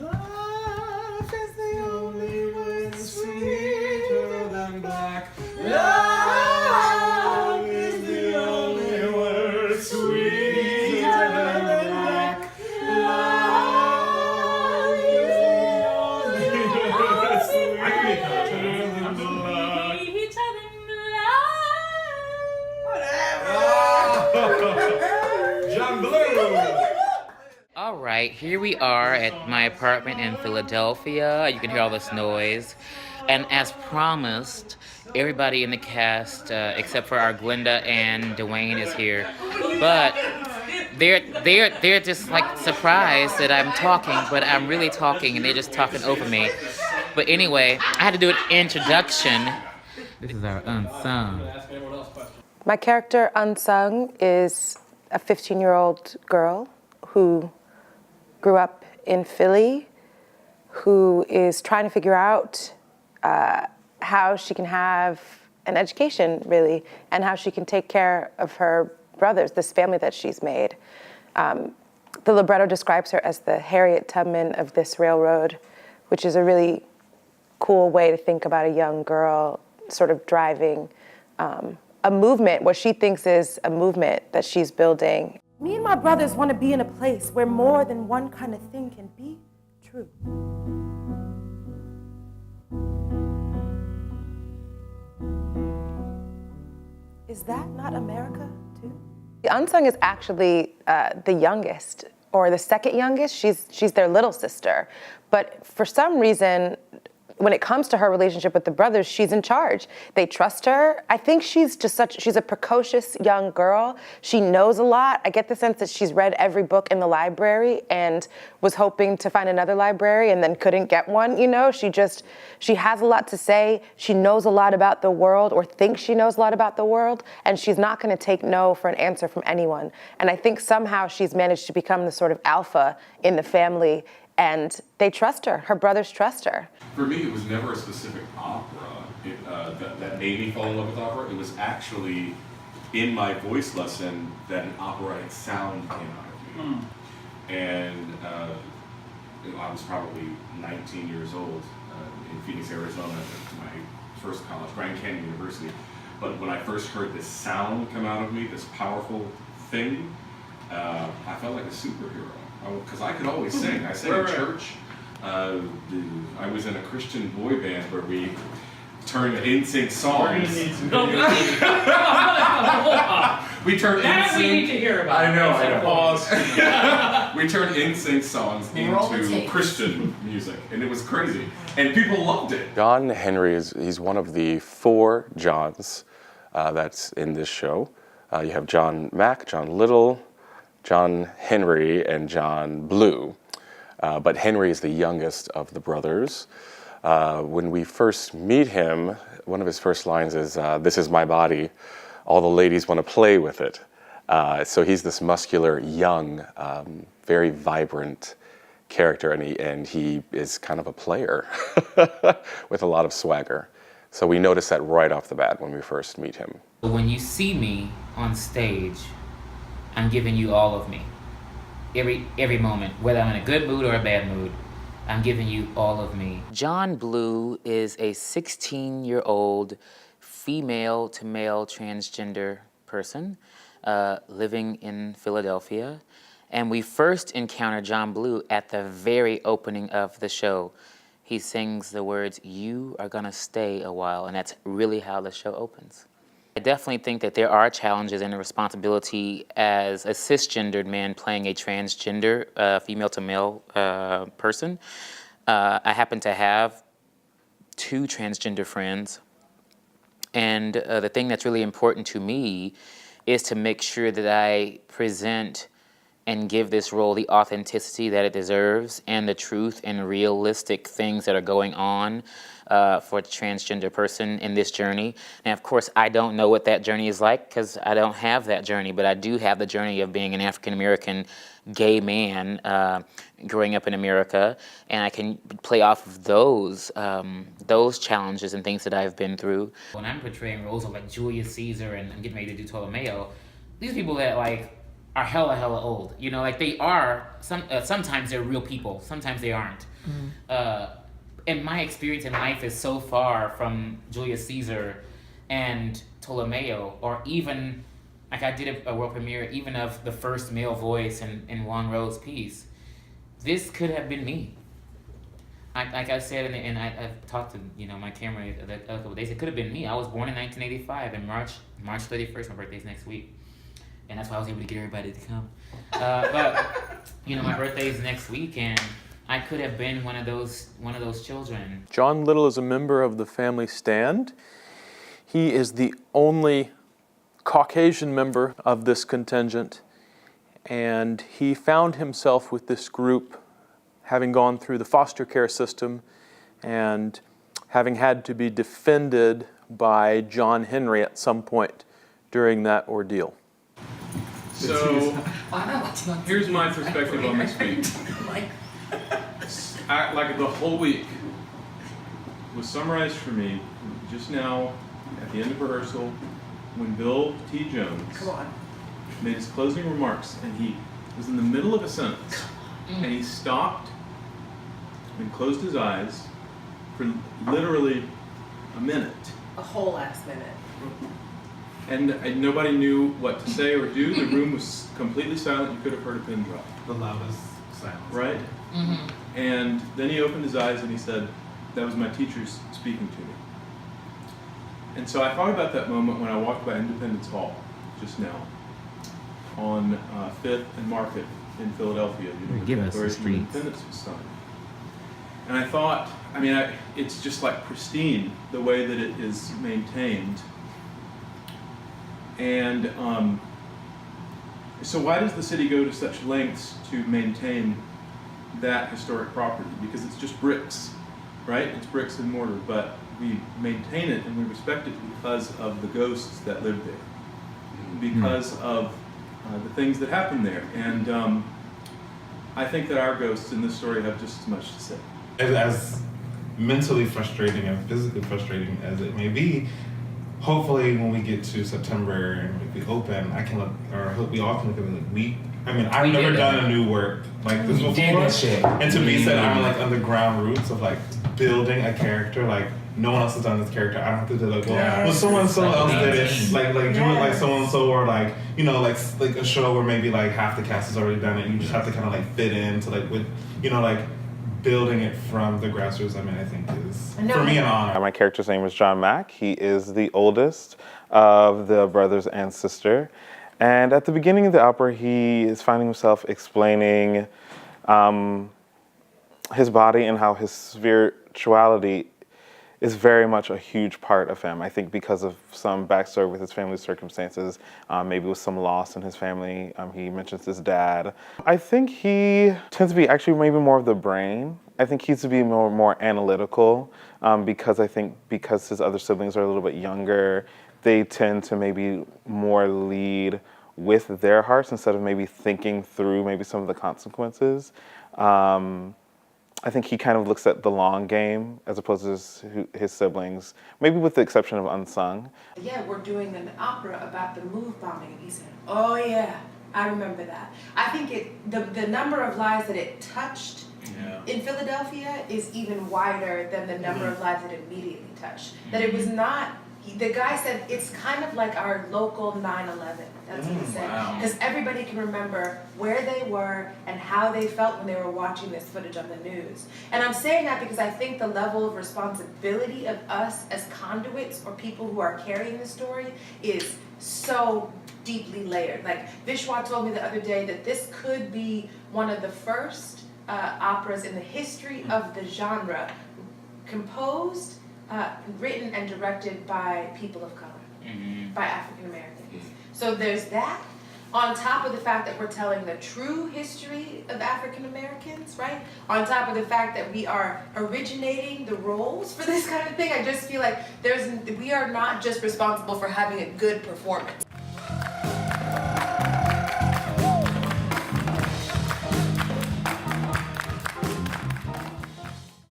Love is the only word sweeter than black. Love is the only word sweeter than black. Love is the only word sweeter than black. John Blue. All right, here we are at my apartment in Philadelphia. You can hear all this noise. And as promised, everybody in the cast, except for our Glenda and Dwayne, is here. But they're just like surprised that I'm talking, but I'm really talking and they're just talking over me. But anyway, I had to do an introduction. This is our unsung. My character, Unsung, is a 15-year-old girl who grew up in Philly, who is trying to figure out how she can have an education, really, and how she can take care of her brothers, this family that she's made. The libretto describes her as the Harriet Tubman of this railroad, which is a really cool way to think about a young girl sort of driving a movement, what she thinks is a movement that she's building. Me and my brothers want to be in a place where more than one kind of thing can be true. Is that not America, too? The Unsung is actually the youngest, or the second youngest. She's their little sister. But for some reason, when it comes to her relationship with the brothers, she's in charge. They trust her. I think she's a precocious young girl. She knows a lot. I get the sense that she's read every book in the library and was hoping to find another library and then couldn't get one, you know? She has a lot to say. She knows a lot about the world, or thinks she knows a lot about the world, and she's not gonna take no for an answer from anyone. And I think somehow she's managed to become the sort of alpha in the family, and they trust her. Her brothers trust her. For me, it was never a specific opera that made me fall in love with opera. It was actually in my voice lesson that an operatic sound came out of me. And I was probably 19 years old in Phoenix, Arizona, at my first college, Grand Canyon University. But when I first heard this sound come out of me, this powerful thing, I felt like a superhero. Because I could always sing. I sang in church. I was in a Christian boy band where we turned in-sync songs. We turned that we need to hear about. I know. Pause. We turned in-sync songs into Christian music, and it was crazy. And people loved it. John Henry he's one of the 4 Johns that's in this show. You have John Mack, John Little, John Henry, and John Blue. But Henry is the youngest of the brothers. When we first meet him, one of his first lines is, "This is my body, all the ladies want to play with it." So he's this muscular, young, very vibrant character, and he is kind of a player with a lot of swagger. So we notice that right off the bat when we first meet him. When you see me on stage, I'm giving you all of me. Every moment, whether I'm in a good mood or a bad mood, I'm giving you all of me. John Blue is a 16-year-old female to male transgender person living in Philadelphia. And we first encounter John Blue at the very opening of the show. He sings the words, "You are gonna stay a while," and that's really how the show opens. I definitely think that there are challenges and a responsibility as a cisgendered man playing a transgender female to male person. I happen to have 2 transgender friends, and the thing that's really important to me is to make sure that I present and give this role the authenticity that it deserves and the truth and realistic things that are going on for a transgender person in this journey. And of course, I don't know what that journey is like because I don't have that journey, but I do have the journey of being an African-American gay man growing up in America, and I can play off of those challenges and things that I've been through. When I'm portraying roles of like Julius Caesar and I'm getting ready to do Ptolemaeo, these people that like are hella old. You know, like they are. Sometimes they're real people. Sometimes they aren't. And my experience in life is so far from Julius Caesar and Ptolemy, or even like I did a world premiere even of the first male voice in Wang Ro's piece. This could have been me. Like I said, and I've talked to my camera a couple days. It could have been me. I was born in 1985, and March 31st. My birthday's next week, and that's why I was able to get everybody to come. But my birthday's next week, and I could have been one of those children. John Little is a member of the Family Stand. He is the only Caucasian member of this contingent, and he found himself with this group having gone through the foster care system and having had to be defended by John Henry at some point during that ordeal. So, here's my perspective on this week. Like the whole week was summarized for me just now at the end of rehearsal when Bill T. Jones made his closing remarks, and he was in the middle of a sentence and he stopped and closed his eyes for literally a minute. A whole last minute. And nobody knew what to say or do. The room was completely silent. You could have heard a pin drop. The loudest silence. Right? And then he opened his eyes and he said, "That was my teacher speaking to me." And so I thought about that moment when I walked by Independence Hall just now on 5th and Market in Philadelphia. Give us the Declaration of streets. Independence was signed. And I thought, it's just like pristine the way that it is maintained. And so why does the city go to such lengths to maintain that historic property? Because it's just bricks, right? It's bricks and mortar, but we maintain it and we respect it because of the ghosts that live there, because of the things that happen there. And I think that our ghosts in this story have just as much to say. As mentally frustrating and physically frustrating as it may be, hopefully when we get to September and we open, I hope we all can look at it like I've never done a new work like this before. And to me, said I'm like on the ground roots of like building a character, like no one else has done this character. I don't have to do like, well, someone else did it, like do it like so and so, or like like a show where maybe like half the cast has already done it. You just have to kind of like fit into like with like building it from the grassroots. I think is for me an honor. My character's name is John Mack. He is the oldest of the brothers and sister. And at the beginning of the opera, he is finding himself explaining his body and how his spirituality is very much a huge part of him. I think because of some backstory with his family circumstances, maybe with some loss in his family. He mentions his dad. I think he tends to be actually maybe more of the brain. I think he's to be more analytical because his other siblings are a little bit younger, they tend to maybe more lead with their hearts instead of maybe thinking through maybe some of the consequences. I think he kind of looks at the long game as opposed to his siblings, maybe with the exception of Unsung. Yeah, we're doing an opera about the move bombing. And he said, "Oh yeah, I remember that." I think the number of lives that it touched in Philadelphia is even wider than the number of lives that it immediately touched. That it was not, the guy said, it's kind of like our local 9/11. That's what he said. Because everybody can remember where they were and how they felt when they were watching this footage on the news. And I'm saying that because I think the level of responsibility of us as conduits or people who are carrying the story is so deeply layered. Like Vishwa told me the other day that this could be one of the first operas in the history of the genre composed, written and directed by people of color, by African Americans. So there's that, on top of the fact that we're telling the true history of African Americans, right? On top of the fact that we are originating the roles for this kind of thing. I just feel like we are not just responsible for having a good performance.